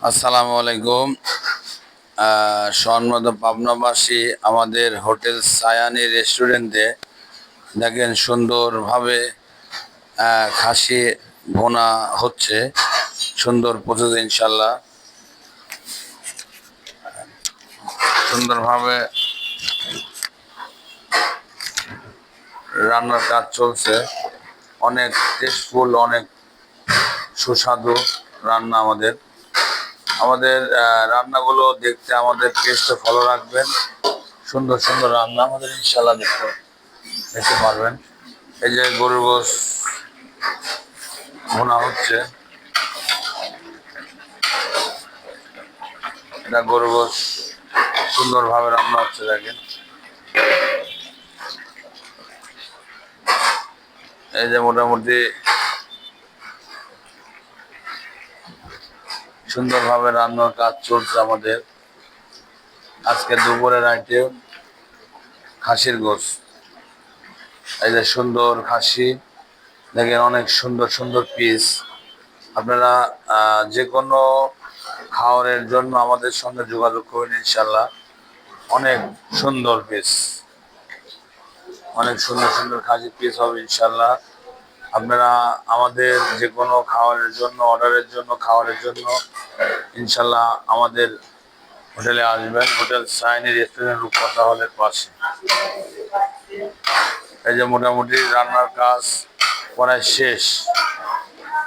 আসসালামু আলাইকুম। সম্মানিত পাবনাবাসী, আমাদের হোটেল সায়ানি রেস্টুরেন্টে দেখেন সুন্দরভাবে খাসি ভুনা হচ্ছে, সুন্দর প্রসেস ইনশাল্লাহ। সুন্দরভাবে রান্নার কাজ চলছে, অনেক টেস্টফুল, অনেক সুস্বাদু রান্না। আমাদের রান্নাগুলো দেখতে আমাদের পেজটা ফলো রাখবেন। সুন্দর সুন্দর রান্না আমাদের ইনশাল্লাহ দেখতে পারবেন। এই যে গরুর গোশত ভুনা হচ্ছে, এটা গরুর গোশত সুন্দরভাবে রান্না হচ্ছে। দেখেন এই যে মোটামুটি সুন্দরভাবে রান্নার কাজ চলছে আমাদের। আজকে দুপুরের আইটেম খাসির গোশত। এই যে সুন্দর খাসি, দেখেন অনেক সুন্দর সুন্দর পিস। আপনারা যে কোনো খাওয়ারের জন্য আমাদের সঙ্গে যোগাযোগ করবেন ইনশাল্লাহ। অনেক সুন্দর পিস, অনেক সুন্দর সুন্দর খাসি পিস হবে ইনশাল্লাহ। আপনারা আমাদের যে কোনো খাওয়ারের জন্য, অর্ডারের জন্য, খাওয়ারের জন্য ইনশাল্লাহ আমাদের হোটেলে আসবেন। হোটেল সাইনি রেস্টুরেন্ট, রূপকথা হলের পাশে। এই যে মোটামুটি রান্নার কাজ প্রায় শেষ,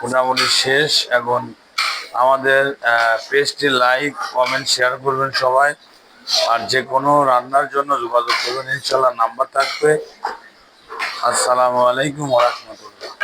মোটামুটি শেষ। এখন আমাদের পেজটি লাইক, কমেন্ট, শেয়ার করবেন সবাই। আর যে কোনো রান্নার জন্য যোগাযোগ করবেন ইনশাল্লাহ, নাম্বার থাকবে। আসসালামু আলাইকুম ওয়া রাহমাতুল্লাহ।